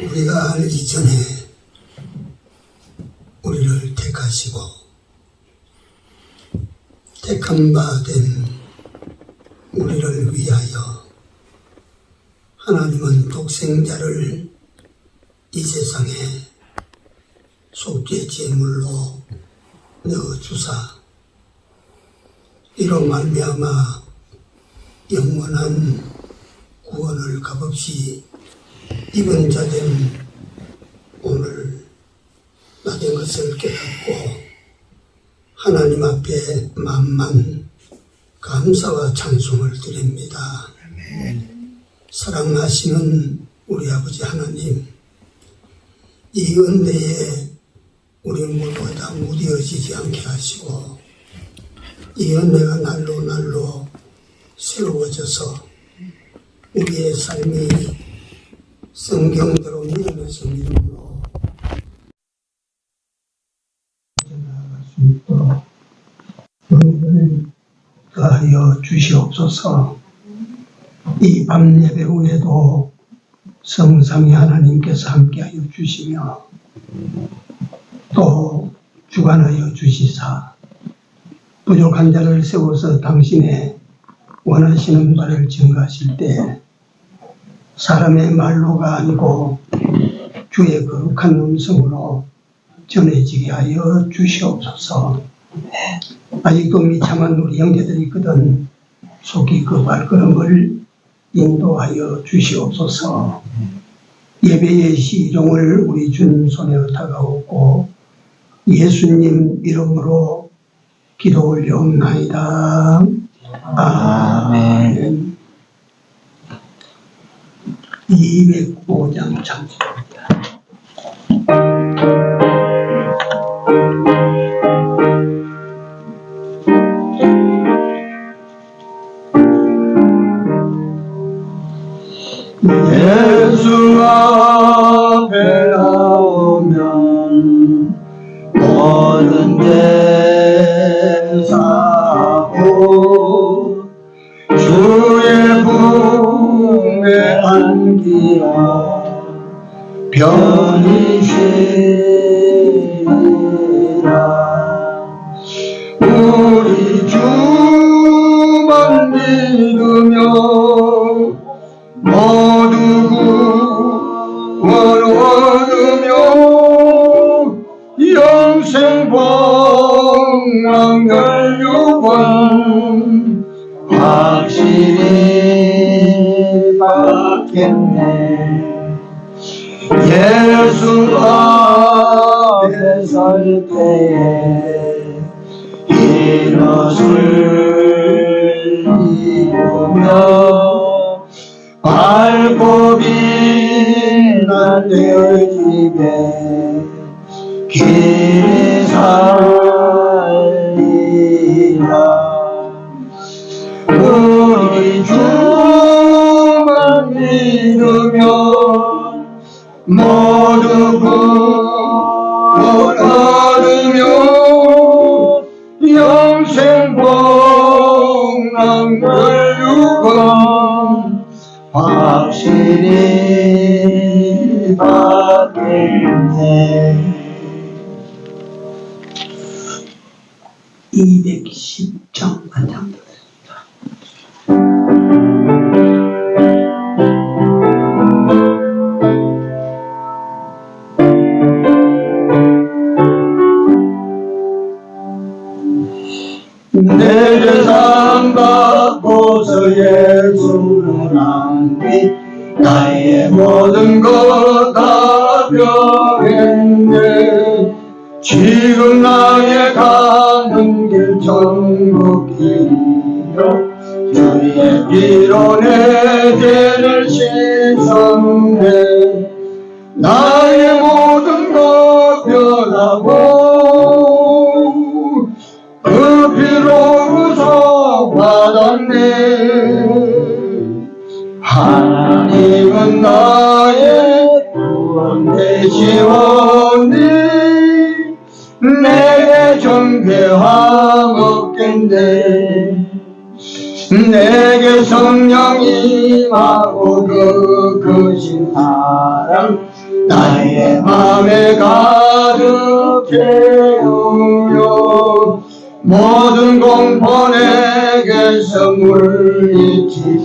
우리가 알기 전에 우리를 택하시고 택한 바 된 우리를 위하여 하나님은 독생자를 이 세상에 속죄 제물로 넣어주사 이로 말미암아 영원한 구원을 값없이 입은 자된 오늘 나된 것을 깨닫고 하나님 앞에 만만 감사와 찬송을 드립니다. 사랑하시는 우리 아버지 하나님, 이 은혜에 우리 모두가 다 무뎌지지 않게 하시고 이 은혜가 날로 날로 새로워져서 우리의 삶이 성경대로 믿음의 성경으로 나아갈 수 있도록 은혜를 더하여 주시옵소서. 이 밤 예배 후에도 성삼위 하나님께서 함께하여 주시며 또 주관하여 주시사 부족한 자를 세워서 당신의 원하시는 바를 증거하실 때 사람의 말로가 아니고 주의 거룩한 음성으로 전해지게 하여 주시옵소서. 아직도 미참한 우리 형제들이 있거든 속히 그 발걸음을 인도하여 주시옵소서. 예배의 시종을 우리 주님 손에 다가오고 예수님 이름으로 기도 올려옵나이다. 아멘. 205장 창세입니다. 예수 앞에 나오면 모든 제사하고 주의 품에 안기어 편히 쉬라. 우리 주만 믿으며 모두 구원 얻으며 영생 복락을 유관 확실히 받겠네. 예수 앞에 설 때에 이것을 입으며 밝고 빛난 내 집에 길이 살리라. 우리 주만 믿으며 모두 구원 얻으며 영생 복락을 유관 확실히 받겠네. 210장 완성되었습니다. 내 재산 받고서 예수를 안기 나의 모든 것 다 변했네. 지금 나의 가는 길 천국 길이요 주의 피로 내 죄를 씻었네. 나의 모든 것 변하고 그 피로 구속받았네. 하나님은 나의 구원 되시오니 내게 정죄함 없겠네. 내게 성령 임하고 그 크신 사랑 나의 맘에 가득 채우려 모든 공포에게서 물리치시니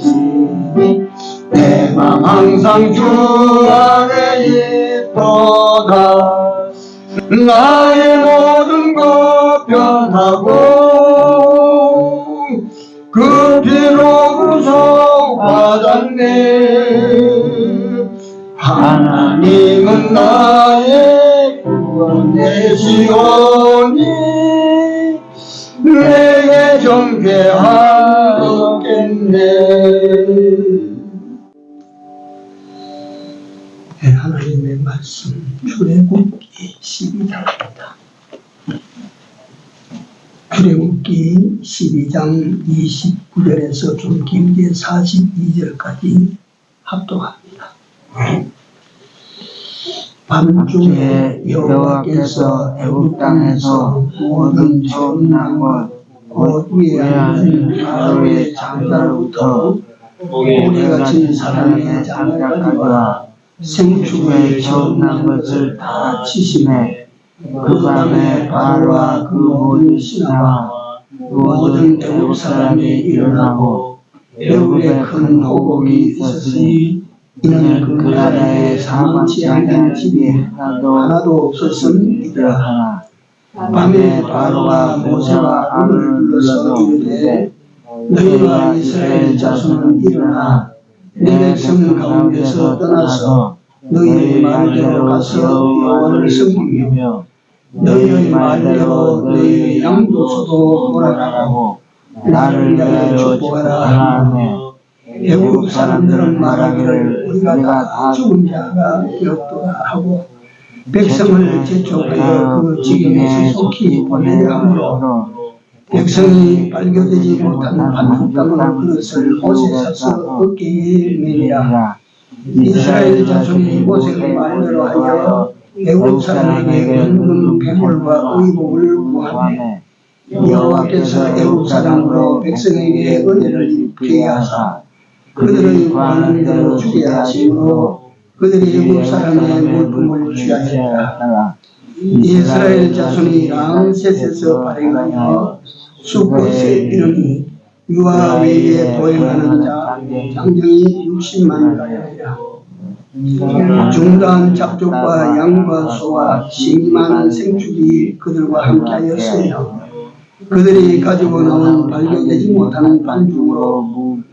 내 맘 항상 주 안에 있도다. 나의 모든 것 변하고 그 피로 구속받았네. 하나님은 나의 구원 되시오니 내게 정죄하겠네. 네, 하나님의 말씀 출애굽기 12장입니다. 출애굽기 12장 29절에서 좀 길게 42절까지 합독합니다. 밤중에 여호와께서 애굽 땅에서 모든 처음 난 것 곧 위에 앉은 바로의 장자로부터 오래 갇힌 사람의 장자까지와 생축의 처음 난 것을 다 치시매 그 밤에 바로와 그 모든 신하와 모든 애굽 사람이 일어나고 애굽에 큰 호곡이 있었으니 이는 그 나라에 사망치 아니한 집이 하나도 없었음이더라 하나. 밤에 바로가 모세와 아론을 불러서 이르되 너희와 이스라엘 자손은 일어나 내 백성 가운데서 떠나서 너희의 말대로 가서 여호와를 섬기며 너희의 말대로 너희의 양도소도 돌아가라고 나를 위하여 축복하라 하며 애굽 사람들은 말하기를 우리가 다 죽은 자가 되었도다 하고 백성을 재촉하여 그 지경에서 속히 보내려 하므로 백성이 발교되지 못한 반석 땅으로 그릇을 못에 사서 어깨에 매니라. 이스라엘 자손이 모세의 말대로 하여 애굽 사람에게 은금 백물과 의복을 구하매 여호와께서 애굽 사람으로 백성에게 은혜를 입게 하사 그들의 구하는 대로 주게 하심으로 그들이 애굽 사람의 물품을 취하였다. 이스라엘 자손이 람셋에서 발행하여 수꽃에 이르니 유아 외에 도행하는 자 장정이 60만 가량이라. 중단 잡족과 양과 소와 심이 많은 생축이 그들과 함께하였으며 그들이 가지고 나온 발견되지 못하는 반죽으로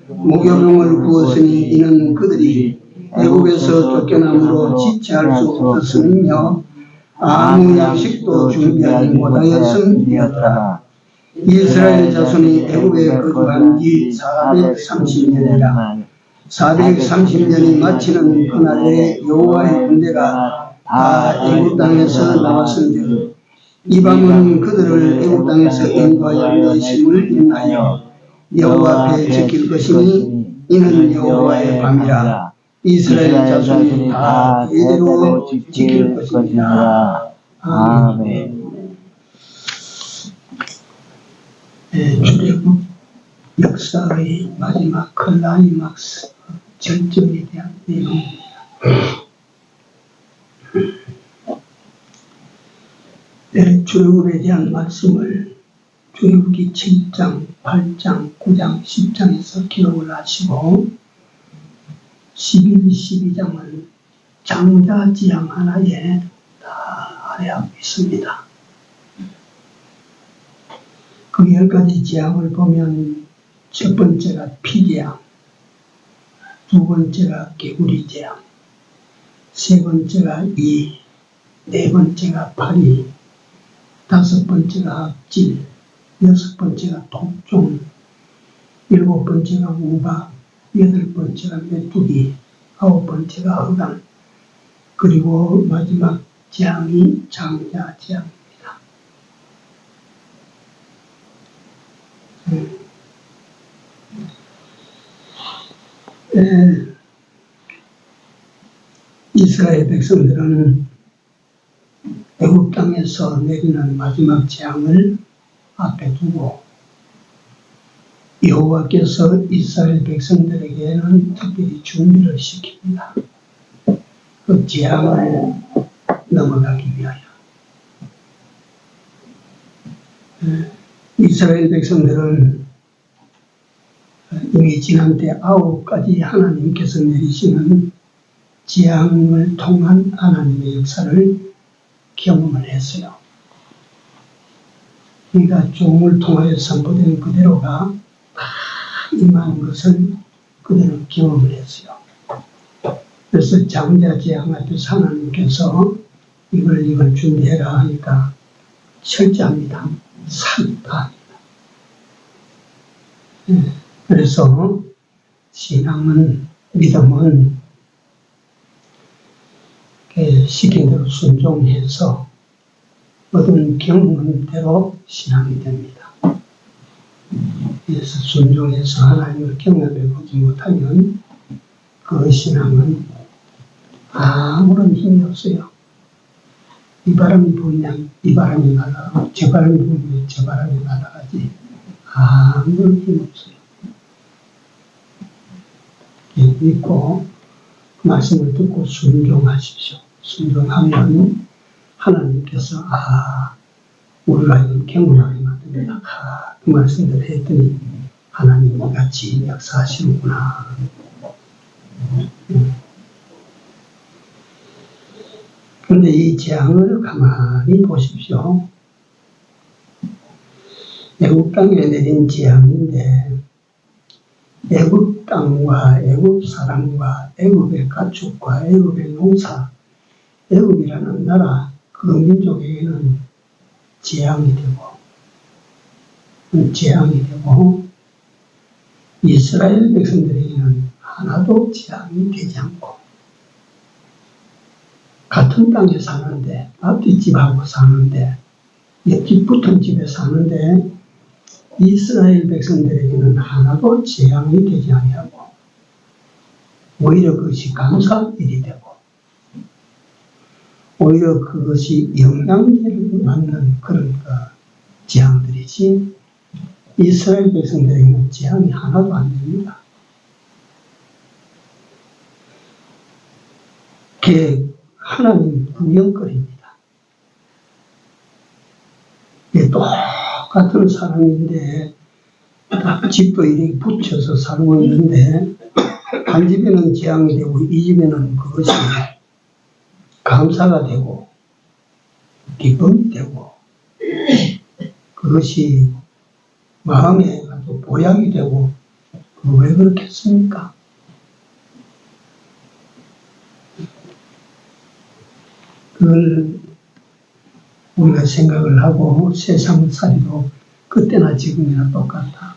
목요병을 구웠으니 이는 그들이 애굽에서 쫓겨남으로 지체할 수 없었으며 아무 양식도 준비하지 못하였음이었더라. 이스라엘 자손이 애굽에 거주한 지 430년이라. 430년이 마치는 그날에 여호와의 군대가 다 애굽 땅에서 나왔은즉 이 밤은 그들을 애굽 땅에서 인도하여 너희심을 인하여 여호와 앞에 지킬 것이니 이는 여호와의 밤이라. 이스라엘 자손이 다 대대로 지킬 것이니라. 아멘. 출애굽 역사의 마지막 클라이막스 절정에 대한 내용입니다. 출애굽에 대한 말씀을 출애굽기 7장, 8장, 9장, 10장에서 기록을 하시고 11, 12장은 장자지향 하나에 다 할애하고 있습니다. 그 10가지 지향을 보면 첫 번째가 피지향, 두 번째가 개구리 지향, 세 번째가 이, 네 번째가 파리, 다섯 번째가 합질, 여섯 번째가 독종, 일곱 번째가 우박, 여덟 번째가 메뚜기, 아홉 번째가 허감, 그리고 마지막 지향이 장자 지향입니다. 이스라엘 백성들은 애굽 땅에서 내리는 마지막 재앙을 앞에 두고 여호와께서 이스라엘 백성들에게는 특별히 준비를 시킵니다. 그 재앙을 넘어가기 위하여 이스라엘 백성들은 이미 지난 때 9가지 하나님께서 내리시는 재앙을 통한 하나님의 역사를 경험을 했어요. 그러니까 종을 통하여 선포된 그대로가 다 임하는 것을 그대로 경험을 했어요. 그래서 장자 재앙 앞에서 하나님께서 이걸 준비해라 하니까 철저합니다. 산다합니다. 그래서 신앙은, 믿음은 시킨 대로 순종해서 얻은 경험대로 신앙이 됩니다. 그래서 순종해서 하나님을 경험해 보지 못하면 그 신앙은 아무런 힘이 없어요. 이 바람이 불면 이 바람이 날아가고 저 바람이 불면 저 바람이 날아가지 아무런 힘이 없어요. 믿고 그 말씀을 듣고 순종하십시오. 순종하면 하나님께서 우리가 이건 경험하게 만듭니다. 그 말씀들을 했더니 하나님이 같이 역사하시는구나. 그런데 이 재앙을 가만히 보십시오. 애국 땅에 내린 재앙인데 애국 땅과 애국 사람과 애국의 가축과 애국의 농사, 애국이라는 나라 그 민족에게는 재앙이 되고 이스라엘 백성들에게는 하나도 재앙이 되지 않고 같은 땅에 사는데 앞뒷집하고 사는데 옆집 붙은 집에 사는데 이스라엘 백성들에게는 하나도 재앙이 되지 아니하고 오히려 그것이 감사일이 되고 오히려 그것이 영양제를 맞는 그런 재앙들이지 이스라엘 백성들에게는 재앙이 하나도 안 됩니다. 그게 하나님 구경거리입니다. 똑같은 사람인데 집도 이렇게 붙여서 살고 있는데 한 집에는 재앙이 되고 이 집에는 그것이 감사가 되고 기쁨이 되고 그것이 마음에 아주 보약이 되고 왜 그렇겠습니까? 그걸 우리가 생각을 하고 세상살이도 그때나 지금이나 똑같다.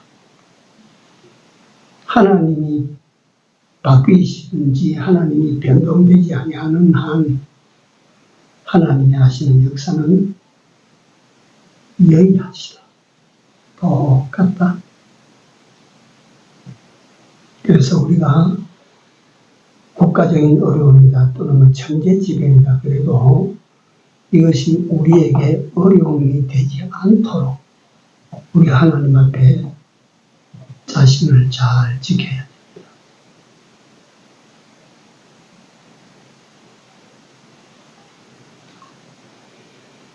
하나님이 바뀌시든지 하나님이 변동되지 아니하는 한 하나님이 하시는 역사는 유일하시다. 똑같다. 그래서 우리가 국가적인 어려움이다 또는 천재지변이다 그래도 이것이 우리에게 어려움이 되지 않도록 우리 하나님 앞에 자신을 잘 지켜야 됩니다.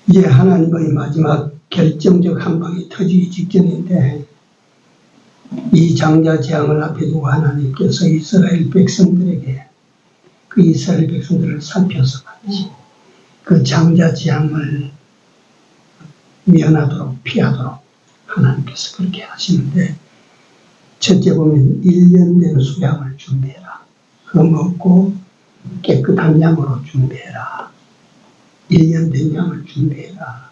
이제 하나님의 마지막 결정적 한 방이 터지기 직전인데 이 장자 재앙을 앞에 두고 하나님께서 이스라엘 백성들에게 그 이스라엘 백성들을 살펴서 같이 그 장자 재앙을 면하도록 피하도록 하나님께서 그렇게 하시는데 첫째 보면 1년 된 수양을 준비해라. 흠없고 깨끗한 양으로 준비해라. 1년 된 양을 준비해라.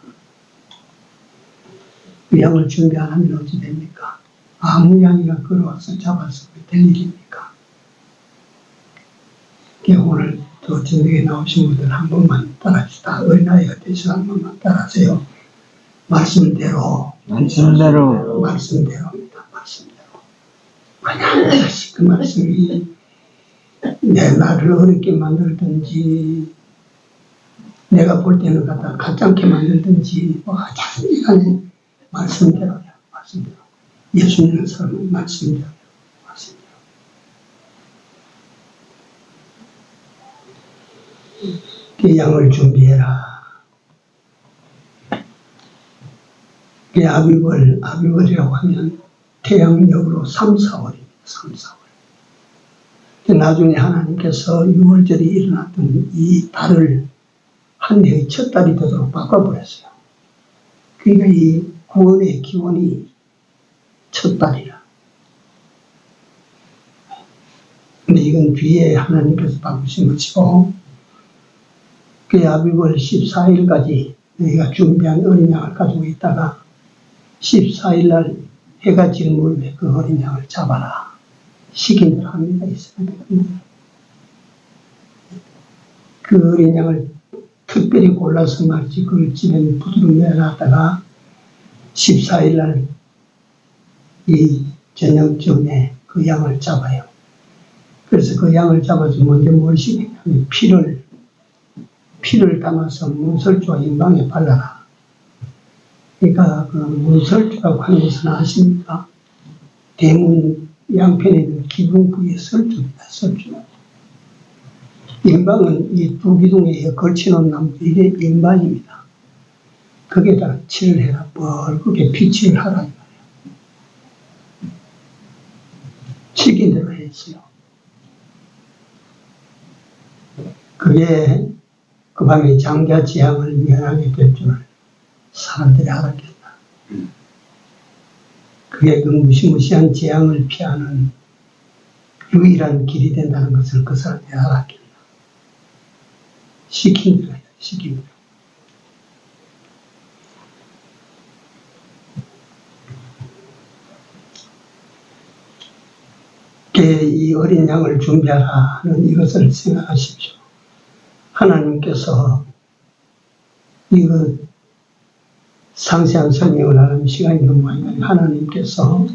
그 양을 준비 안 하면 어찌 됩니까? 아무 양이나 끌어와서 잡아서 될 일입니까? 오늘 또 저녁에 나오신 분들 한 번만 따라합시다. 어린아이가 되셔서 한 번만 따라하세요. 말씀대로. 말씀대로입니다. 말씀대로. 반드시 그 말씀이 내 나를 어렵게 만들든지 내가 볼 때는 갖다 가짜게 만들든지 자신이 간에 말씀대로야. 말씀대로. 예수 믿는 사람은 말씀대로. 말씀대로. 그 양을 준비해라. 그 아비벌이라고 하면 태양력으로 3, 4월입니다. 3, 4월. 나중에 하나님께서 6월절이 일어났던 이 달을 한 해의 첫 달이 되도록 바꿔버렸어요. 그러니까 이 구원의 기원이 첫 달이라. 근데 이건 뒤에 하나님께서 바꾸신 것이고, 그 아비벌 14일까지 너희가 준비한 어린 양을 가지고 있다가 14일 날 해가 지는 무렵에 그 어린 양을 잡아라. 시킨 대로 합니다. 이스라엘 백성들. 그 어린 양을 특별히 골라서 말이지 그걸 집에 부두로 내놨다가 14일 날 이 저녁쯤에 그 양을 잡아요. 그래서 그 양을 잡아서 먼저 뭘 시키냐면 피를 담아서 문설주와 인방에 발라라. 그러니까 그 문설주라고 하는 것은 아십니까? 대문 양편에 있는 기둥 부위의 설주입니다. 설주. 인방은 이 두 기둥에 걸쳐놓은 나무, 이게 인방입니다. 거기에다가 칠을 해라. 뻘겋게 피칠을 하라. 말이에요. 시킨 대로 했어요. 그게 그 밤에 장자 재앙을 면하게 될 줄을 사람들이 알았겠다. 그게 그 무시무시한 재앙을 피하는 유일한 길이 된다는 것을 그 사람들이 알았겠다. 시킨 대로 해야 돼, 시킨 대로. 이 어린 양을 준비하라는 이것을 생각하십시오. 하나님께서 이거 상세한 설명을 하는 시간이 너무 많이 가요. 하나님께서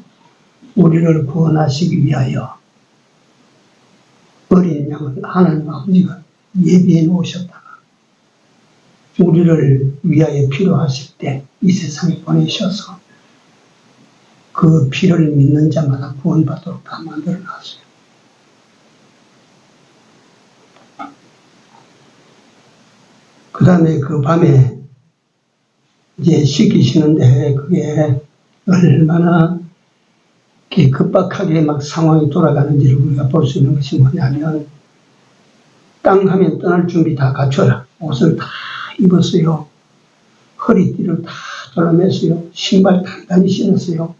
우리를 구원하시기 위하여 어린 양을 하나님 아버지가 예비해 놓으셨다가 우리를 위하여 필요하실 때 이 세상에 보내셔서 그 피를 믿는 자마다 구원받도록 다 만들어 놨어요. 그 다음에 그 밤에 이제 시키시는데 그게 얼마나 급박하게 막 상황이 돌아가는지를 우리가 볼 수 있는 것이 뭐냐면, 땅 하면 떠날 준비 다 갖춰라. 옷을 다 입었어요. 허리띠를 다 졸라맸어요. 신발 단단히 신었어요.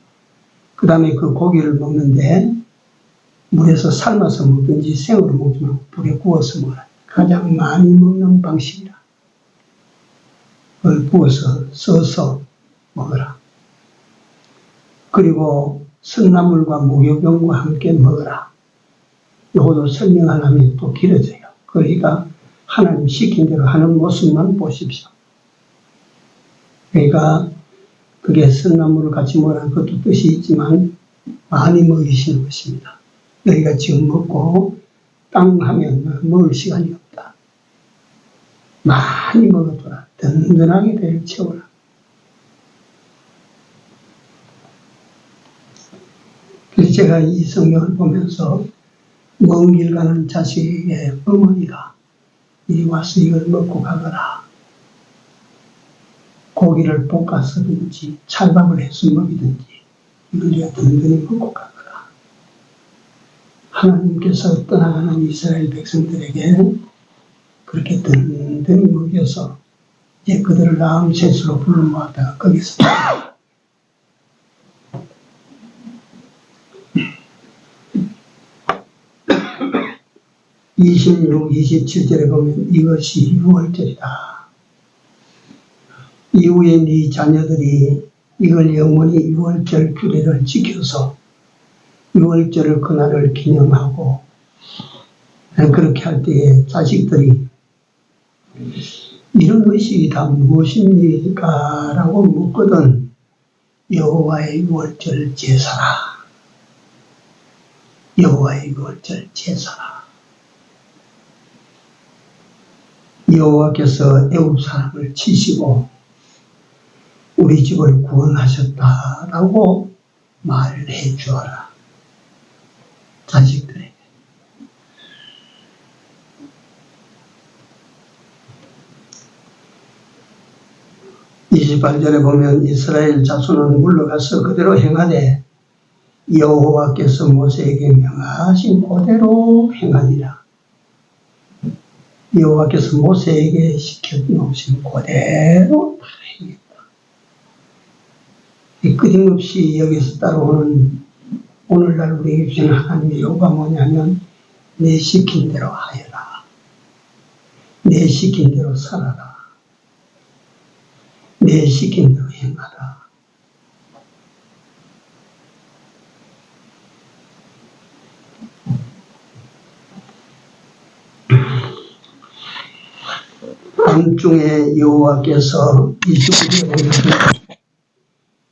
그 다음에 그 고기를 먹는데 물에서 삶아서 먹든지 생으로 먹지 말고 불에 구워서 먹어라. 가장 많이 먹는 방식이라. 그걸 구워서 써서 먹어라. 그리고 선나물과 무교병과 함께 먹어라. 이것도 설명하려면 또 길어져요. 그러니까 하나님 시킨 대로 하는 모습만 보십시오. 그러니까 그게 선나물을 같이 먹으라는 것도 뜻이 있지만 많이 먹이시는 것입니다. 너희가 지금 먹고 땅 하면 먹을 시간이 없다. 많이 먹어둬라. 든든하게 배를 채워라. 그래서 제가 이 성경을 보면서 먼 길 가는 자식의 어머니가 이리 와서 이걸 먹고 가거라. 고기를 볶아서든지 찰밥을 해서 먹이든지 이걸 우리가 든든히 먹고 가거라. 하나님께서 떠나가는 이스라엘 백성들에게 그렇게 든든히 먹여서 이제 그들을 라암셋으로 불러 모았다가 거기서 26, 27절에 보면 이것이 6월절이다. 이후에 네 자녀들이 이걸 영원히 6월절 규례를 지켜서 6월절을 그날을 기념하고 그렇게 할 때에 자식들이 이런 것이 다 무엇입니까? 라고 묻거든. 여호와의 6월절 제사라. 여호와의 6월절 제사라. 여호와께서 애굽 사람을 치시고 우리 집을 구원하셨다라고 말해 주어라. 자식들에게. 28절에 보면 이스라엘 자손은 물러가서 그대로 행하되 여호와께서 모세에게 명하신 그대로 행하니라. 여호와께서 모세에게 시켜놓으신 그대로 다 행했다. 끊임없이 여기서 따라오는 오늘날 우리에게 주시는 하나님의 요구가 뭐냐면 내 시킨 대로 하여라. 내 시킨 대로 살아라. 내 시킨 대로 행하라. 밤중에 여호와께서 이집트에 오르시니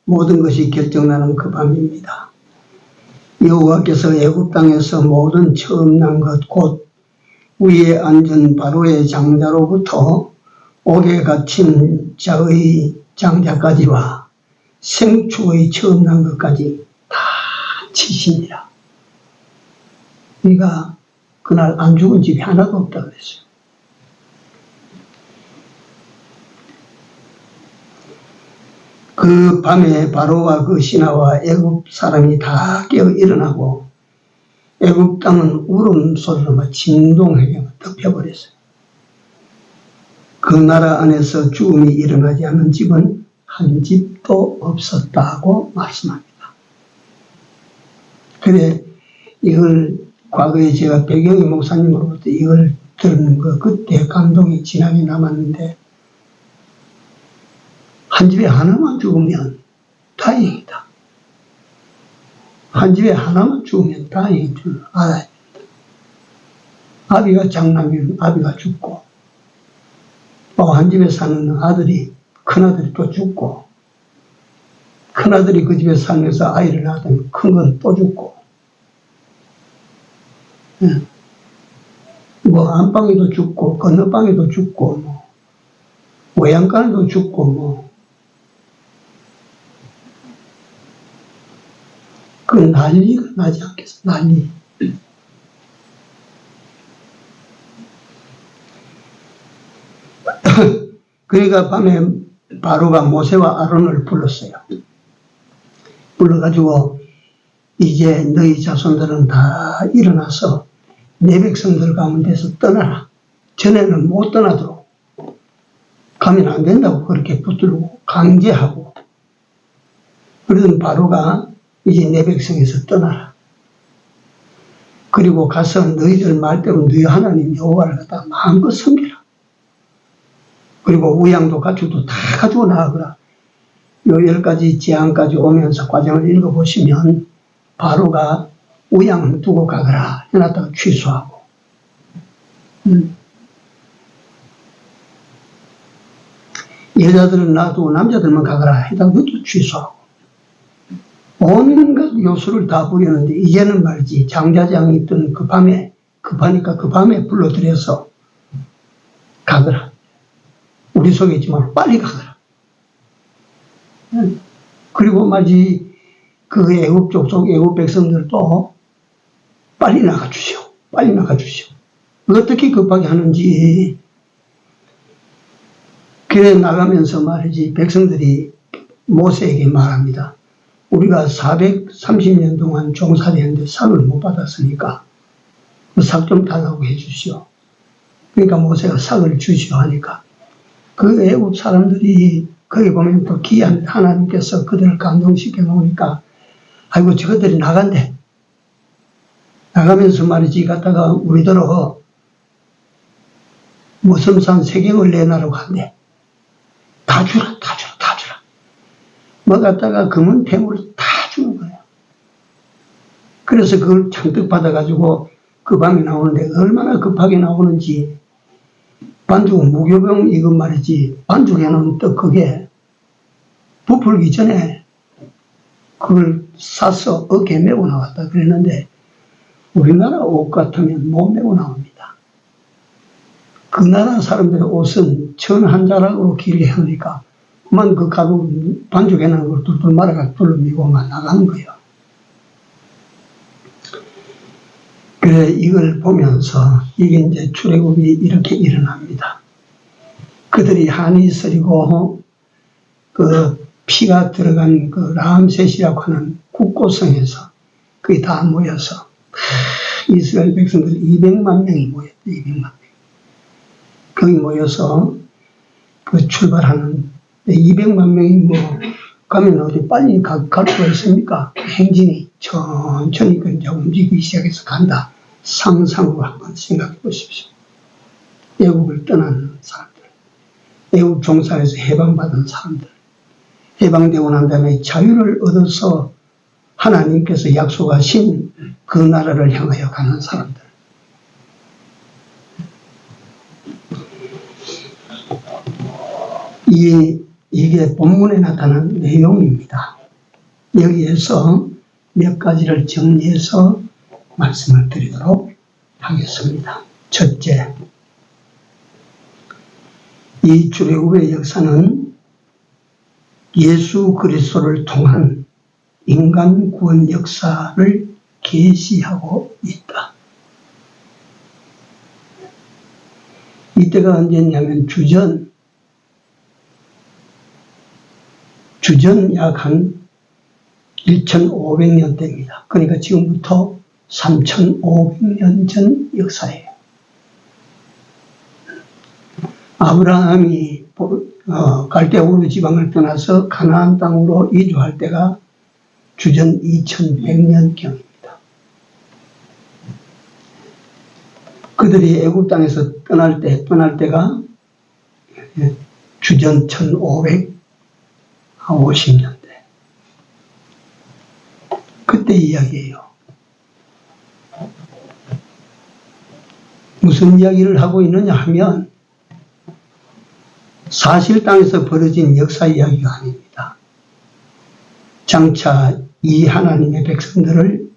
모든 것이 결정나는 그 밤입니다. 여호와께서 애굽 땅에서 모든 처음 난 것 곧 위에 앉은 바로의 장자로부터 옥에 갇힌 자의 장자까지와 생축의 처음 난 것까지 다 치시니라. 그러니까 그날 안 죽은 집이 하나도 없다고 그랬어요. 그 밤에 바로와 그 신하와 애굽 사람이 다 깨어 일어나고 애굽 땅은 울음소리로 진동하게 덮여버렸어요. 그 나라 안에서 죽음이 일어나지 않은 집은 한 집도 없었다고 말씀합니다. 그래 이걸 과거에 제가 배경희 목사님으로부터 이걸 들은 거 그때 감동이 진하게 남았는데 한 집에 하나만 죽으면 다행이다. 한 집에 하나만 죽으면 다행인 줄 알아야 된다. 아비가 장남이면 아비가 죽고 또 한 집에 사는 아들이 큰아들이 또 죽고 큰아들이 그 집에 살면서 아이를 낳았더니 큰 건 또 죽고 뭐 안방에도 죽고 건너방에도 죽고 뭐 외양간에도 죽고 뭐 그 난리가 나지 않겠어. 난리. 그러니까 밤에 바로가 모세와 아론을 불렀어요. 불러가지고 이제 너희 자손들은 다 일어나서 내 백성들 가운데서 떠나라. 전에는 못 떠나도록 가면 안 된다고 그렇게 붙들고 강제하고 그러던 바로가 이제 내 백성에서 떠나라. 그리고 가서 너희들 말대로 너희 하나님 여호와를 갖다가 마음껏 섬기라. 그리고 우양도 가축도 다 가지고 나가거라. 요 10가지 재앙까지 오면서 과정을 읽어보시면 바로가 우양 두고 가거라 해놨다가 취소하고 여자들은 놔두고 남자들만 가거라 해다가 그것도 취소하고 온갖 요소를 다 부렸는데 이제는 말이지 장자장이 있던 그 밤에 급하니까 그 밤에 불러들여서 가거라. 우리 속에 있지만 빨리 가거라. 그리고 말이지 그 애굽 족속 애굽 백성들도 빨리 나가주시오. 빨리 나가주시오. 어떻게 급하게 하는지. 그래 나가면서 말이지 백성들이 모세에게 말합니다. 우리가 430년 동안 종살이 했는데 삭을 못 받았으니까 그 삭 좀 달라고 해주시오. 그러니까 모세가 삭을 주시오 하니까 그 애굽 사람들이 거기 보면 또 귀한 하나님께서 그들을 감동시켜 놓으니까 아이고 저것들이 나간대. 나가면서 말이지 갔다가 우리더러 무슨산 세경을 내놔라고 한대. 다 주라. 뭐 갖다가 금은 폐물을 다 주는 거예요. 그래서 그걸 잔뜩 받아가지고 그 밤에 나오는데 얼마나 급하게 나오는지 반죽은 무교병 이것 말이지 반죽에는 또 그게 부풀기 전에 그걸 사서 어깨에 메고 나왔다 그랬는데 우리나라 옷 같으면 못 메고 나옵니다. 그 나라 사람들의 옷은 천 한 자락으로 길게 하니까 그만 그 가루 반죽에는 걸 뚫뚫 말아가 둘러미고만 나가는 거예요. 그래 이걸 보면서 이게 이제 출애굽이 이렇게 일어납니다. 그들이 한이 서리고 그 피가 들어간 그 라암셋이라고 하는 국고성에서 거기 다 모여서 이스라엘 백성들 200만 명이 모였대. 200만 명. 거기 모여서 그 출발하는 200만 명이 뭐 가면 어디 빨리 갈 수가 있습니까? 행진이 천천히 이제 움직이기 시작해서 간다. 상상으로 한번 생각해 보십시오. 애국을 떠난 사람들, 애국 종살에서 해방받은 사람들, 해방되고 난 다음에 자유를 얻어서 하나님께서 약속하신 그 나라를 향하여 가는 사람들. 이게 본문에 나타난 내용입니다. 여기에서 몇 가지를 정리해서 말씀을 드리도록 하겠습니다. 첫째, 이 출애굽의 역사는 예수 그리스도를 통한 인간 구원 역사를 계시하고 있다. 이때가 언제냐면 주전 약 한 1500년대입니다. 그러니까 지금부터 3500년 전 역사예요. 아브라함이 갈대아 우르 지방을 떠나서 가나안 땅으로 이주할 때가 주전 2100년경입니다. 그들이 애굽 땅에서 떠날 때가 주전 1550년대. 그때 이야기예요. 무슨 이야기를 하고 있느냐 하면 사실 땅에서 벌어진 역사 이야기가 아닙니다. 장차 이 하나님의 백성들을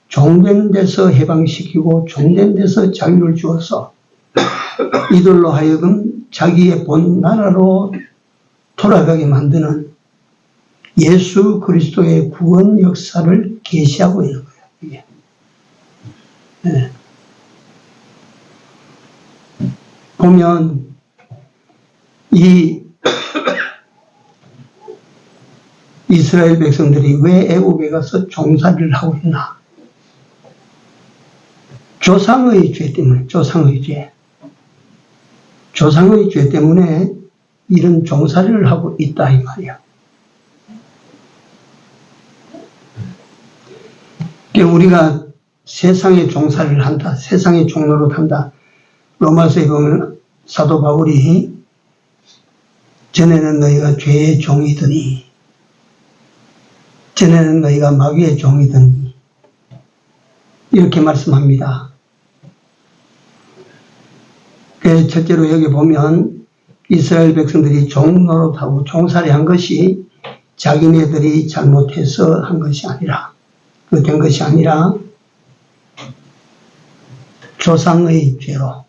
종된 데서 해방시키고 종된 데서 자유를 주어서 이들로 하여금 자기의 본 나라로 돌아가게 만드는 예수 그리스도의 구원 역사를 계시하고 있는 거예요. 이게. 네. 보면 이 이스라엘 백성들이 왜 애국에 가서 종살이를 하고 있나? 조상의 죄 때문에, 조상의 죄 때문에 이런 종살이를 하고 있다 이 말이야. 우리가 세상에 종살이를 한다, 세상의 종로로 한다. 로마서에 보면 사도 바울이 전에는 너희가 죄의 종이더니 전에는 너희가 마귀의 종이더니 이렇게 말씀합니다. 첫째로 여기 보면 이스라엘 백성들이 종노릇하고 종살이한 것이 자기네들이 잘못해서 한 것이 아니라 된 것이 아니라 조상의 죄로.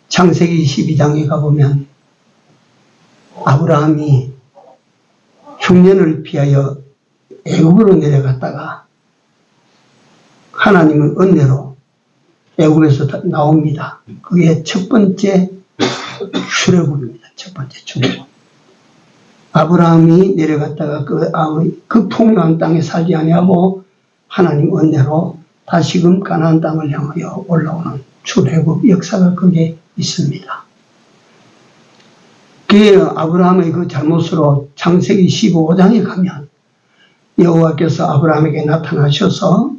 창세기 12장에 가보면 아브라함이 흉년을 피하여 애굽으로 내려갔다가 하나님은 은혜로 애굽에서 나옵니다. 그게 첫 번째 출애굽입니다. 첫 번째 출애굽. 아브라함이 내려갔다가 그 풍요한 땅에 살지 아니하고 하나님 은혜로 다시금 가나안 땅을 향하여 올라오는 출애굽 역사가 거기에 있습니다. 그 아브라함의 그 잘못으로 창세기 15장에 가면 여호와께서 아브라함에게 나타나셔서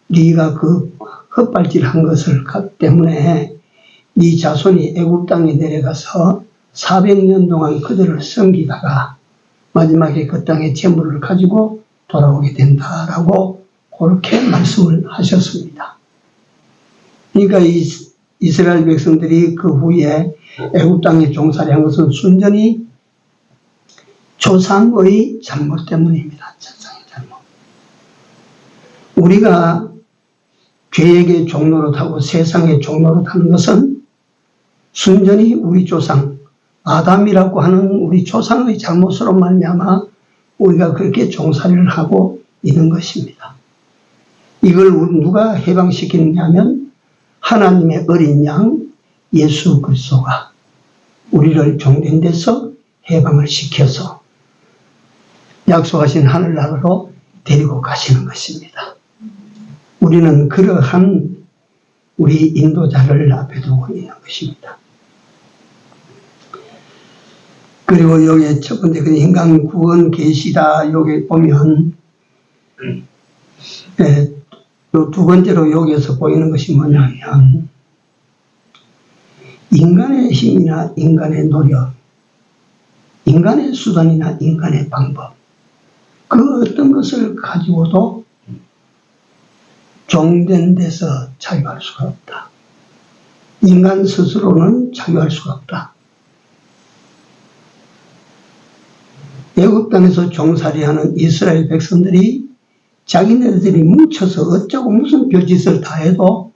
네가 그 헛발질한 것을 때문에 네 자손이 애굽 땅에 내려가서 400년 동안 그들을 섬기다가 마지막에 그 땅의 재물을 가지고 돌아오게 된다라고 그렇게 말씀을 하셨습니다. 그러니까 이스라엘 백성들이 그 후에 애굽 땅에 종살이한 것은 순전히 조상의 잘못 때문입니다. 조상의 잘못. 우리가 죄에게 종노릇하고 세상에 종노릇하는 것은 순전히 우리 조상 아담이라고 하는 우리 조상의 잘못으로 말미암아 우리가 그렇게 종살이를 하고 있는 것입니다. 이걸 누가 해방시키느냐면 하나님의 어린 양 예수 그리스도가 우리를 종된 데서 해방을 시켜서 약속하신 하늘나라로 데리고 가시는 것입니다. 우리는 그러한 우리 인도자를 앞에 두고 있는 것입니다. 그리고 여기 첫 번째 그 인간 구원 계시다 여기 보면 두 번째로 여기에서 보이는 것이 뭐냐면 인간의 힘이나 인간의 노력, 인간의 수단이나 인간의 방법 그 어떤 것을 가지고도 종된 데서 자유할 수가 없다. 인간 스스로는 자유할 수가 없다. 애굽 땅에서 종살이하는 이스라엘 백성들이 자기네들이 뭉쳐서 어쩌고 무슨 별짓을 다 해도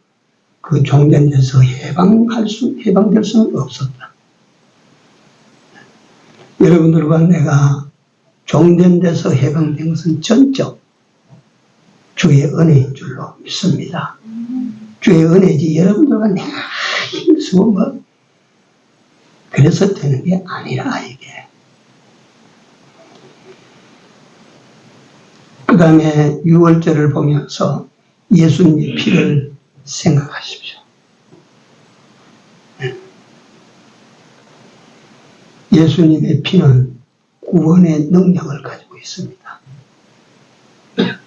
그 종된 데서 해방될 수는 없었다. 여러분들과 내가 종된 데서 해방된 것은 전적 주의 은혜인 줄로 믿습니다. 주의 은혜지 여러분들과 내가 힘쓰고 뭐 그래서 되는 게 아니라 이게. 그 다음에 6월절을 보면서 예수님의 피를 생각하십시오. 예수님의 피는 구원의 능력을 가지고 있습니다.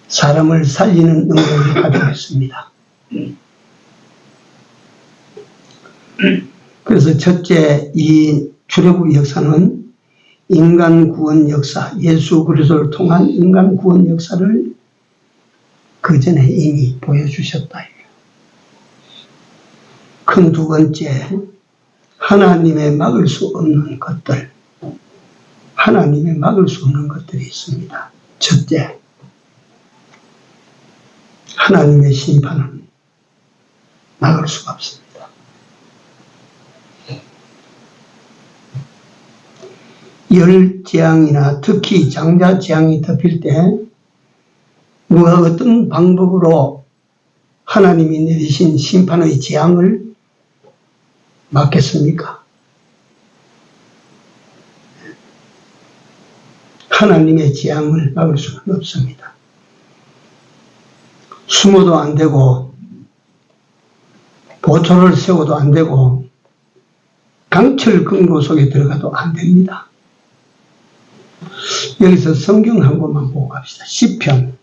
사람을 살리는 능력을 가지고 있습니다. 그래서 첫째, 이 출애굽 역사는 인간 구원 역사, 예수 그리스도를 통한 인간 구원 역사를 그 전에 이미 보여주셨다. 큰 두 번째, 하나님의 막을 수 없는 것들, 하나님의 막을 수 없는 것들이 있습니다. 첫째, 하나님의 심판은 막을 수가 없습니다. 열재앙이나 특히 장자재앙이 덮일 때 누가 어떤 방법으로 하나님이 내리신 심판의 재앙을 막겠습니까? 하나님의 재앙을 막을 수는 없습니다. 숨어도 안 되고 보초를 세워도 안 되고 강철 금고 속에 들어가도 안 됩니다. 여기서 성경 한 권만 보고 갑시다. 시편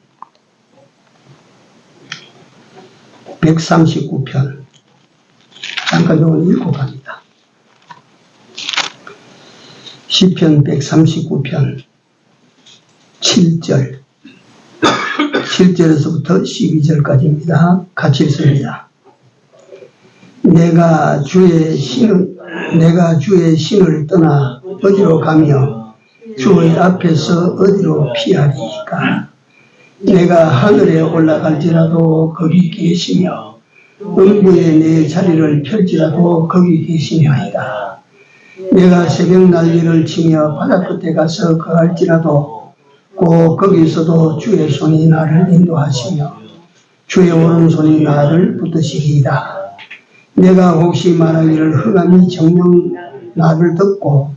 139편 잠깐 요건 읽고 갑니다. 시편 139편 7절 7절에서부터 12절까지입니다. 같이 읽습니다. 내가 주의 신을 떠나 어디로 가며 주의 앞에서 어디로 피하리까? 내가 하늘에 올라갈지라도 거기 계시며 음부에 내 자리를 펼지라도 거기 계시냐이다. 내가 새벽 난리를 치며 바다 끝에 가서 거할지라도 꼭 거기서도 주의 손이 나를 인도하시며 주의 오른손이 나를 붙드시리이다. 내가 혹시 말하기를 흑암이 정녕 나를 덮고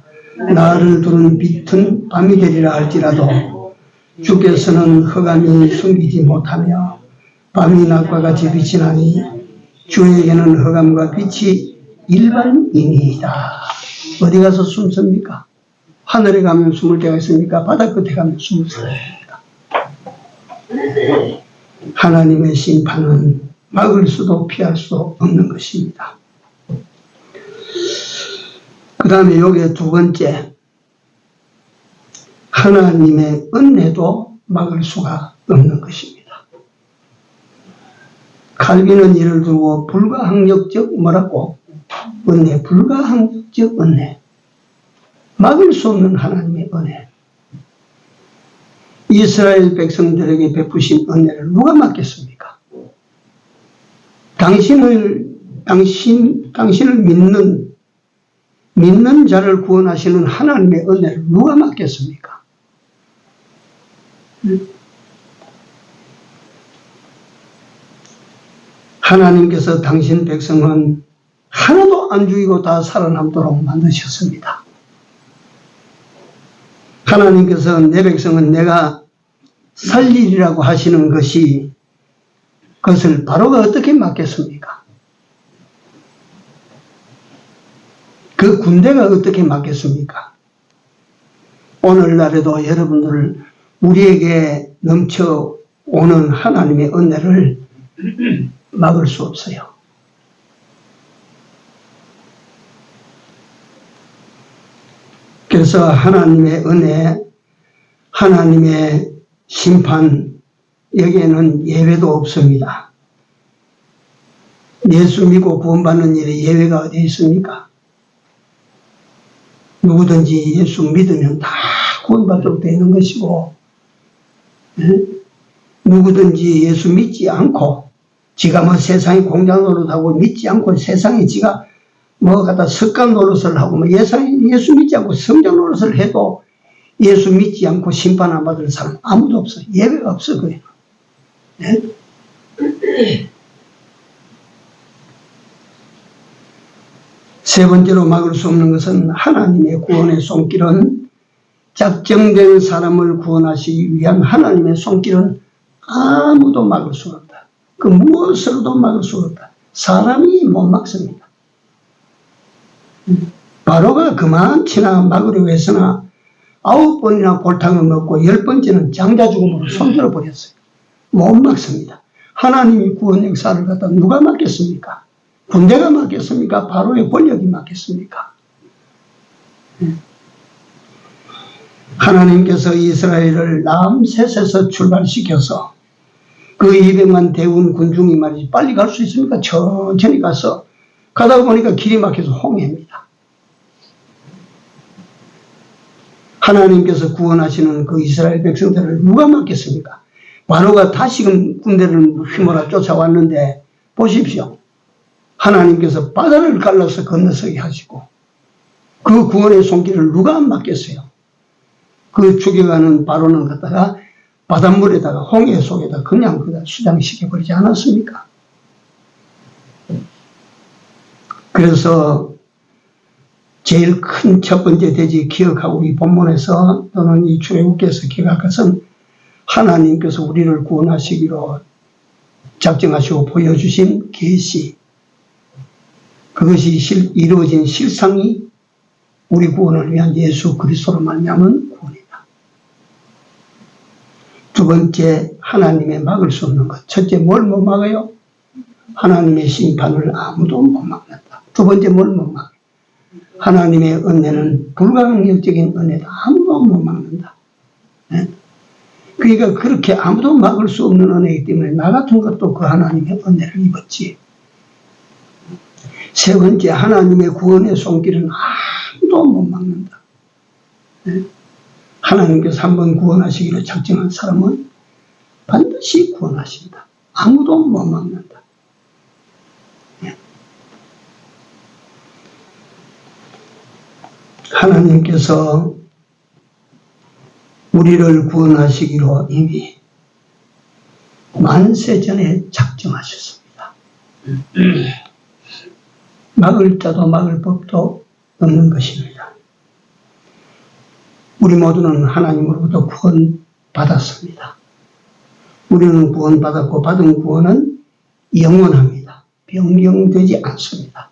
나를 두는 빛은 밤이 되리라 할지라도 주께서는 흑암이 숨기지 못하며 밤이 낮과 같이 비치나니 주에게는 흑암과 빛이 일반이니이다. 어디 가서 숨습니까? 하늘에 가면 숨을 데가 있습니까? 바다 끝에 가면 숨을 데가 있습니까? 하나님의 심판은 막을 수도 피할 수도 없는 것입니다. 그 다음에 여기에 두 번째, 하나님의 은혜도 막을 수가 없는 것입니다. 칼빈은 이를 두고 불가항력적 뭐라고? 은혜, 불가항력적 은혜. 막을 수 없는 하나님의 은혜. 이스라엘 백성들에게 베푸신 은혜를 누가 막겠습니까? 당신을 믿는 자를 구원하시는 하나님의 은혜를 누가 막겠습니까? 하나님께서 당신 백성은 하나도 안 죽이고 다 살아남도록 만드셨습니다. 하나님께서 내 백성은 내가 살리리라고 하시는 것이 그것을 바로가 어떻게 막겠습니까? 그 군대가 어떻게 막겠습니까? 오늘날에도 여러분들 우리에게 넘쳐오는 하나님의 은혜를 막을 수 없어요. 그래서 하나님의 은혜, 하나님의 심판, 여기에는 예외도 없습니다. 예수 믿고 구원받는 일에 예외가 어디 있습니까? 누구든지 예수 믿으면 다 구원받도록 되는 것이고, 누구든지 예수 믿지 않고, 지가 뭐 세상의 공장 노릇하고 믿지 않고 세상에 지가 뭐 갖다 습관 노릇을 하고 뭐 예수 믿지 않고 성장 노릇을 해도 예수 믿지 않고 심판 안 받을 사람 아무도 없어. 예외가 없어, 그래요. 네? 세 번째로 막을 수 없는 것은 하나님의 구원의 손길은 작정된 사람을 구원하시기 위한 하나님의 손길은 아무도 막을 수 없다. 그 무엇으로도 막을 수 없다. 사람이 못 막습니다. 바로가 그만치나 막으려고 했으나 9번이나 골탕을 먹고 10번째는 장자 죽음으로 손들어 버렸어요. 못 막습니다. 하나님이 구원 역사를 갖다 누가 막겠습니까? 군대가 막겠습니까? 바로의 권력이 막겠습니까? 하나님께서 이스라엘을 남셋에서 출발시켜서 그 200만 대군 군중이 말이지 빨리 갈 수 있습니까? 천천히 가서 가다 보니까 길이 막혀서 홍해입니다. 하나님께서 구원하시는 그 이스라엘 백성들을 누가 막겠습니까? 바로가 다시금 군대를 휘몰아 쫓아왔는데 보십시오. 하나님께서 바다를 갈라서 건너서게 하시고 그 구원의 손길을 누가 안 막겠어요? 그 죽여가는 바로는 갖다가 바닷물에다가 홍해 속에다 그냥 수장시켜버리지 않았습니까? 그래서 제일 큰 첫 번째 대지 기억하고 이 본문에서 또는 이 출애굽기에서 기억할 것은 하나님께서 우리를 구원하시기로 작정하시고 보여주신 계시, 그것이 이루어진 실상이 우리 구원을 위한 예수 그리스도로 말미암은 구원이다. 두 번째, 하나님의 막을 수 없는 것. 첫째, 뭘 못 막아요? 하나님의 심판을 아무도 못 막는다. 두 번째, 뭘 못 막아요? 하나님의 은혜는 불가항력적인 은혜다. 아무도 못 막는다. 네? 그러니까 그렇게 아무도 막을 수 없는 은혜이기 때문에 나 같은 것도 그 하나님의 은혜를 입었지. 세 번째, 하나님의 구원의 손길은 아무도 못 막는다. 네? 하나님께서 한번 구원하시기로 작정한 사람은 반드시 구원하신다. 아무도 못 막는다. 네? 하나님께서 우리를 구원하시기로 이미 만세 전에 작정하셨습니다. 막을 자도 막을 법도 없는 것입니다. 우리 모두는 하나님으로부터 구원받았습니다. 우리는 구원받았고 받은 구원은 영원합니다. 변경되지 않습니다.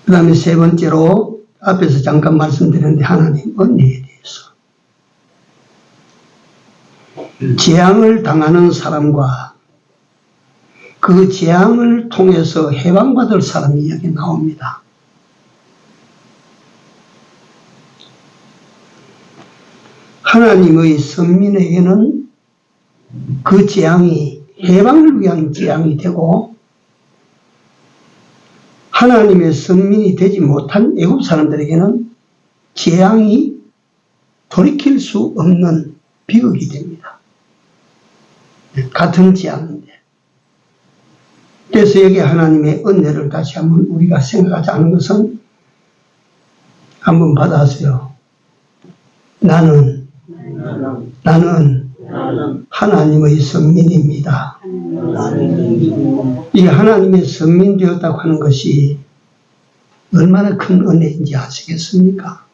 그 다음에 세 번째로 앞에서 잠깐 말씀드렸는데 하나님 은혜에 대해서 재앙을 당하는 사람과 그 재앙을 통해서 해방받을 사람이 여기 나옵니다. 하나님의 선민에게는 그 재앙이 해방을 위한 재앙이 되고 하나님의 선민이 되지 못한 애국 사람들에게는 재앙이 돌이킬 수 없는 비극이 됩니다. 같은 재앙인데. 그래서 여기 하나님의 은혜를 다시 한번 우리가 생각하지 않은 것은 한번 받아하세요. 나는 하나님의 선민입니다. 이 하나님의 선민 되었다고 하는 것이 얼마나 큰 은혜인지 아시겠습니까?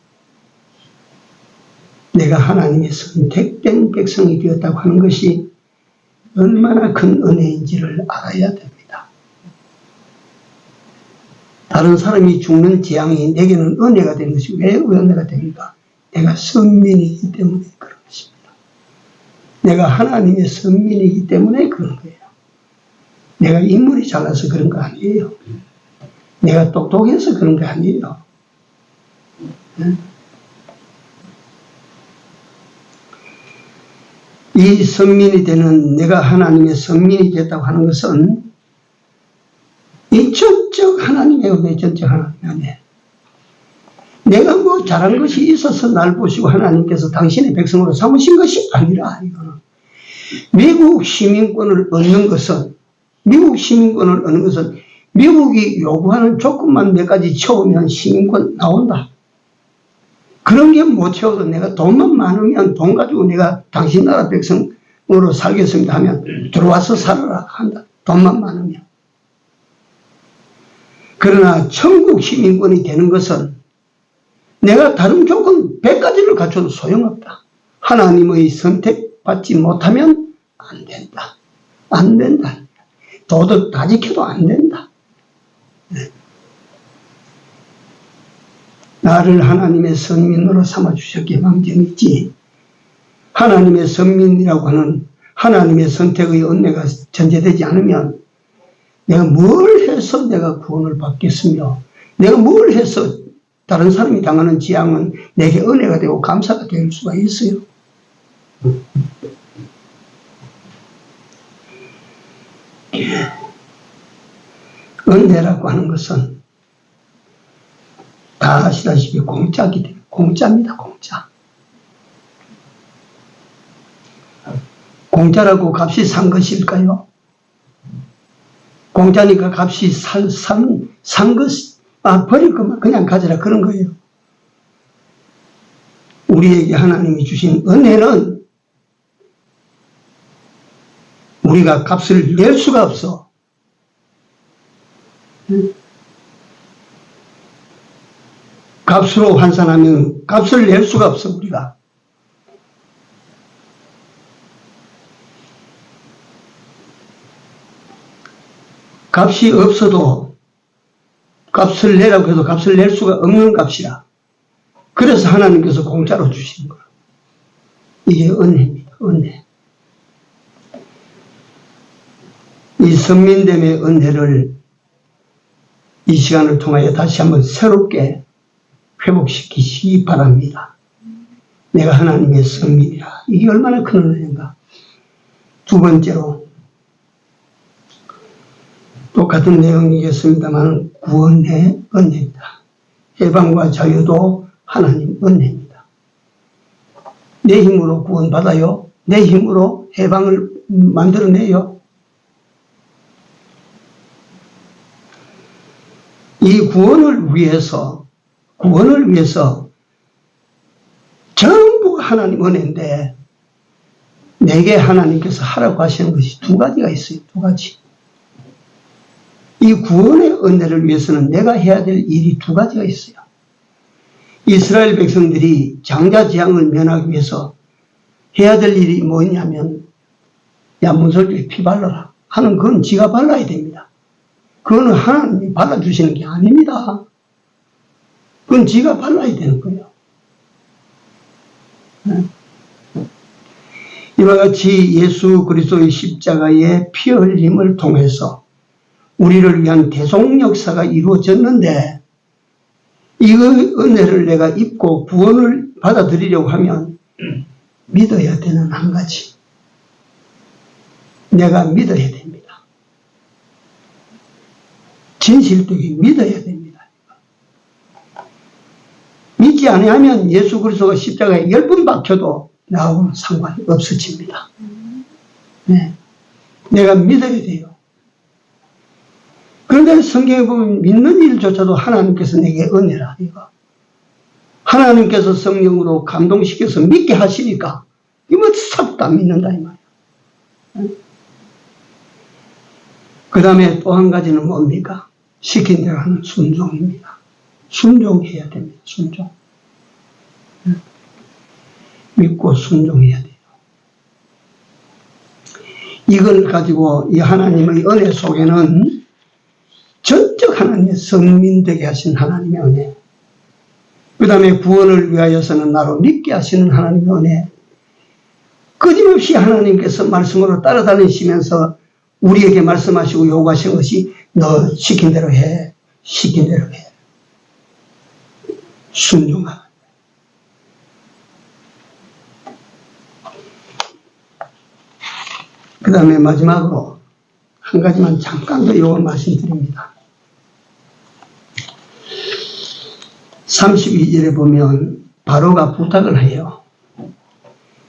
내가 하나님의 선택된 백성이 되었다고 하는 것이 얼마나 큰 은혜인지를 알아야 됩니다. 다른 사람이 죽는 재앙이 내게는 은혜가 되는 것이 왜 은혜가 됩니까? 내가 선민이기 때문에 그런 것입니다. 내가 하나님의 선민이기 때문에 그런 거예요. 내가 인물이 잘나서 그런 거 아니에요. 내가 똑똑해서 그런 거 아니에요. 이 선민이 되는, 내가 하나님의 선민이 됐다고 하는 것은 이 전적 하나님의 은혜, 전적 하나님의 은혜. 내가 뭐 잘한 것이 있어서 날 보시고 하나님께서 당신의 백성으로 삼으신 것이 아니라, 이거는 미국 시민권을 얻는 것은, 미국이 요구하는 조건만 몇 가지 채우면 시민권 나온다. 그런 게 못 채워도 내가 돈만 많으면 돈 가지고 내가 당신 나라 백성으로 살겠습니다 하면 들어와서 살아라 한다. 돈만 많으면. 그러나 천국 시민권이 되는 것은 내가 다른 조건 100가지를 갖춰도 소용없다. 하나님의 선택받지 못하면 안 된다. 안 된다. 도덕 다 지켜도 안 된다. 나를 하나님의 선민으로 삼아주셨기에 망정이지, 하나님의 선민이라고 하는 하나님의 선택의 은혜가 전제되지 않으면 내가 뭘 해서 내가 구원을 받겠으며, 내가 뭘 해서 다른 사람이 당하는 재앙은 내게 은혜가 되고 감사가 될 수가 있어요. 은혜라고 하는 것은 다 아시다시피 공짜기 때문에, 공짜입니다, 공짜. 공짜라고 값이 산 것일까요? 공짜니까 값이 산 것, 버릴 것만 그냥 가져라, 그런 거예요. 우리에게 하나님이 주신 은혜는 우리가 값을 낼 수가 없어. 값으로 환산하면 값을 낼 수가 없어, 우리가. 값이 없어도 값을 내라고 해도 값을 낼 수가 없는 값이라. 그래서 하나님께서 공짜로 주신 거예요. 이게 은혜입니다, 은혜. 이 선민됨의 은혜를 이 시간을 통하여 다시 한번 새롭게 회복시키시기 바랍니다. 내가 하나님의 선민이라. 이게 얼마나 큰 은혜인가. 두 번째로, 똑같은 내용이겠습니다만 구원의 은혜입니다. 해방과 자유도 하나님 은혜입니다. 내 힘으로 구원받아요? 내 힘으로 해방을 만들어내요? 이 구원을 위해서 전부 하나님 은혜인데, 내게 하나님께서 하라고 하시는 것이 두 가지가 있어요. 두 가지. 이 구원의 은혜를 위해서는 내가 해야 될 일이 두 가지가 있어요. 이스라엘 백성들이 장자재앙을 면하기 위해서 해야 될 일이 뭐냐면, 야, 문설주에 피 발라라 하는 건 지가 발라야 됩니다. 그거는 하나님이 발라주시는 게 아닙니다. 그건 지가 발라야 되는 거예요. 이와 같이 예수 그리스도의 십자가의 피 흘림을 통해서 우리를 위한 대속 역사가 이루어졌는데, 이 은혜를 내가 입고 구원을 받아들이려고 하면 믿어야 되는 한 가지. 내가 믿어야 됩니다. 진실되게 믿어야 됩니다. 믿지 아니하면 예수 그리스도가 십자가에 10번 박혀도 나하고는 상관이 없어집니다. 네. 내가 믿어야 돼요. 그런데 성경에 보면 믿는 일조차도 하나님께서 내게 은혜라, 이거. 하나님께서 성령으로 감동시켜서 믿게 하시니까 이거 싹 다 믿는다, 이 말이야. 그 다음에 또 한 가지는 뭡니까? 시킨 대로 하는 순종입니다. 순종해야 됩니다. 순종. 믿고 순종해야 돼요. 이걸 가지고 이 하나님의 은혜 속에는 전적 하나님의 성민 되게 하신 하나님의 은혜, 그 다음에 구원을 위하여서는 나로 믿게 하시는 하나님의 은혜, 끊임없이 하나님께서 말씀으로 따라다니시면서 우리에게 말씀하시고 요구하신 것이 너 시킨 대로 해, 시킨 대로 해. 순종하라. 그 다음에 마지막으로 한 가지만 잠깐 더 요걸 말씀드립니다. 32절에 보면 바로가 부탁을 해요.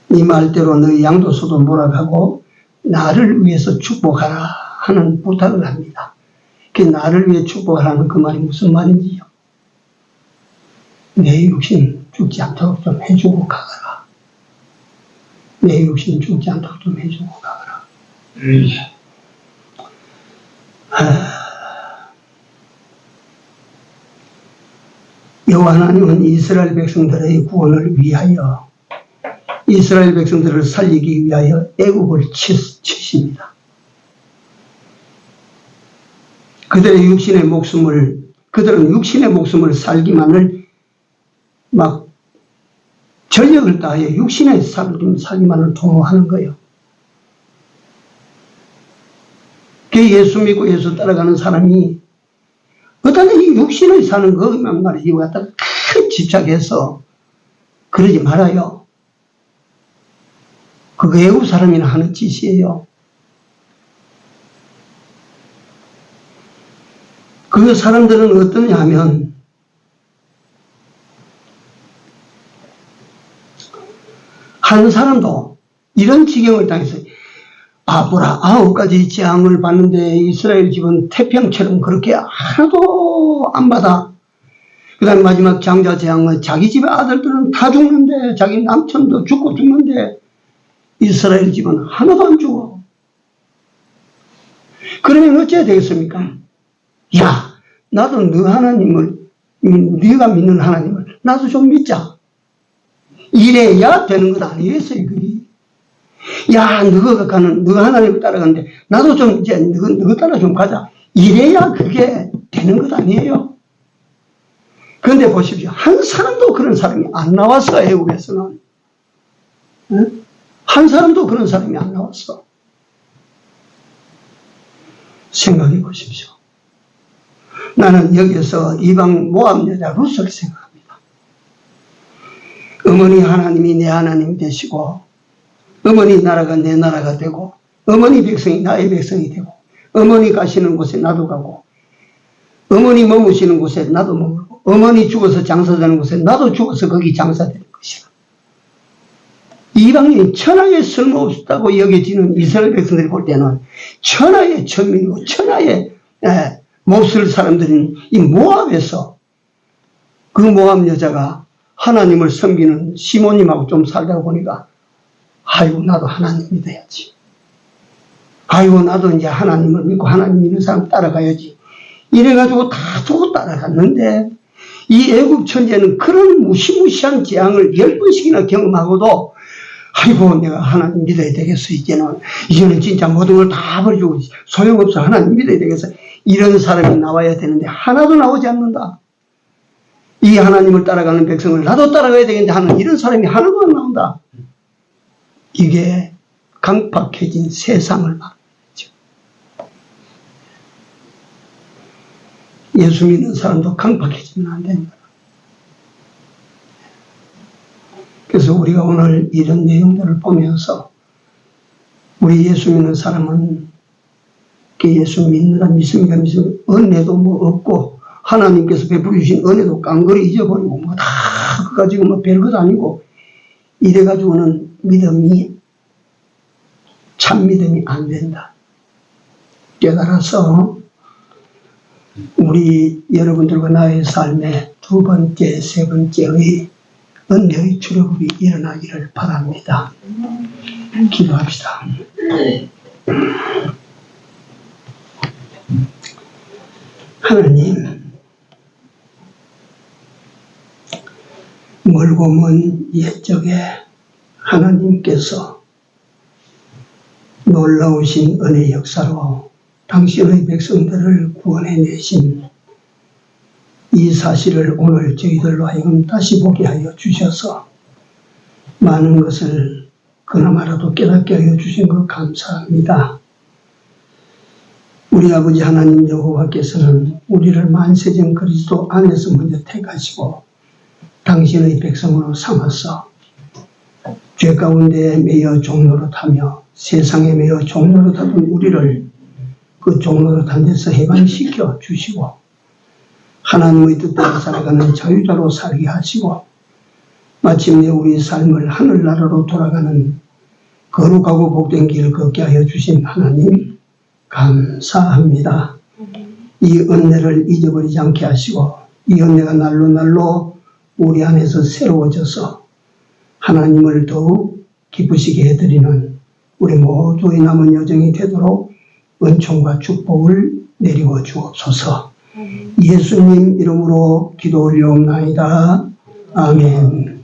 네 말대로 너희 양도소도 몰아가고 나를 위해서 축복하라 하는 부탁을 합니다. 그 나를 위해 축복하라는 그 말이 무슨 말인지요? 내 육신 죽지 않도록 좀 해주고 가거라. 내 육신 죽지 않도록 좀 해주고 가거라. 여호와 하나님은 이스라엘 백성들의 구원을 위하여, 이스라엘 백성들을 살리기 위하여 애국을 치십니다. 그들은 육신의 목숨을 살기만을 막 전력을 다하여 육신의 살기만을 도모하는 거예요. 그 예수 믿고 예수 따라가는 사람이 어떤 이 육신을 사는 것만 말이지 이거 갖다가 큰 집착해서 그러지 말아요. 그거 애국 사람이나 하는 짓이에요. 그 사람들은 어떠냐 하면 한 사람도 이런 지경을 당해서 보라 9가지 재앙을 받는데 이스라엘 집은 태평처럼 그렇게 하나도 안 받아. 그 다음에 마지막 장자 재앙은 자기 집의 아들들은 다 죽는데 자기 남편도 죽고 죽는데 이스라엘 집은 하나도 안 죽어. 그러면 어째야 되겠습니까? 야, 나도 너 하나님을, 네가 믿는 하나님을 나도 좀 믿자. 이래야 되는 것 아니겠어요, 그게? 야, 너가 하나님을 따라가는데 나도 좀 이제 너 따라 좀 가자. 이래야 그게 되는 것 아니에요. 그런데 보십시오. 한 사람도 그런 사람이 안 나왔어, 애국에서는. 응? 한 사람도 그런 사람이 안 나왔어. 생각해 보십시오. 나는 여기서 이방 모압 여자 룻을 생각합니다. 어머니 하나님이 내 하나님 되시고, 어머니 나라가 내 나라가 되고, 어머니 백성이 나의 백성이 되고, 어머니 가시는 곳에 나도 가고, 어머니 머무시는 곳에 나도 머물고, 어머니 죽어서 장사되는 곳에 나도 죽어서 거기 장사되는 것이야. 이방인이 천하에 쓸모없다고 여겨지는 이스라엘 백성들이 볼 때는 천하의 천민이고 천하의 못쓸 사람들인 이 모압에서 그 모압 여자가 하나님을 섬기는 시몬님하고 좀 살다 보니까 아이고 나도 하나님 믿어야지. 아이고 나도 이제 하나님을 믿고 하나님 믿는 사람 따라가야지. 이래가지고 다 두고 따라갔는데 이 애굽 천지에는 그런 무시무시한 재앙을 10번씩이나 경험하고도 아이고 내가 하나님 믿어야 되겠어. 이제는 진짜 모든 걸 다 버리고 소용없어. 하나님 믿어야 되겠어. 이런 사람이 나와야 되는데 하나도 나오지 않는다. 이 하나님을 따라가는 백성을 나도 따라가야 되겠는데 하는 이런 사람이 하나도 안 나온다. 이게 강팍해진 세상을 말하죠. 예수 믿는 사람도 강팍해지면 안 됩니다. 그래서 우리가 오늘 이런 내용들을 보면서 우리 예수 믿는 사람은 예수 믿느라 믿습니까? 은혜도 뭐 없고 하나님께서 베풀어 주신 은혜도 깡그리 잊어버리고 뭐 다 그거 가지고 뭐 별것 아니고 이래가지고는 참 믿음이 안 된다. 깨달아서 우리 여러분들과 나의 삶에 두 번째, 세 번째의 은혜의 출애굽이 일어나기를 바랍니다. 기도합시다. 하나님, 멀고 먼 옛적에 하나님께서 놀라우신 은혜 역사로 당신의 백성들을 구원해내신 이 사실을 오늘 저희들로 하여금 다시 보게 하여 주셔서 많은 것을 그나마라도 깨닫게 하여 주신 것 감사합니다. 우리 아버지 하나님 여호와께서는 우리를 만세전 그리스도 안에서 먼저 택하시고 당신의 백성으로 삼아서 죄 가운데 매여 종노릇하며 세상에 매여 종노릇하던 우리를 그 종노릇한 데서 해방시켜 주시고 하나님의 뜻대로 살아가는 자유자로 살게 하시고 마침내 우리 삶을 하늘나라로 돌아가는 거룩하고 복된 길을 걷게 하여 주신 하나님 감사합니다. 이 은혜를 잊어버리지 않게 하시고 이 은혜가 날로 날로 우리 안에서 새로워져서 하나님을 더욱 기쁘시게 해드리는 우리 모두의 남은 여정이 되도록 은총과 축복을 내리워 주옵소서. 예수님 이름으로 기도 올려옵나이다. 아멘.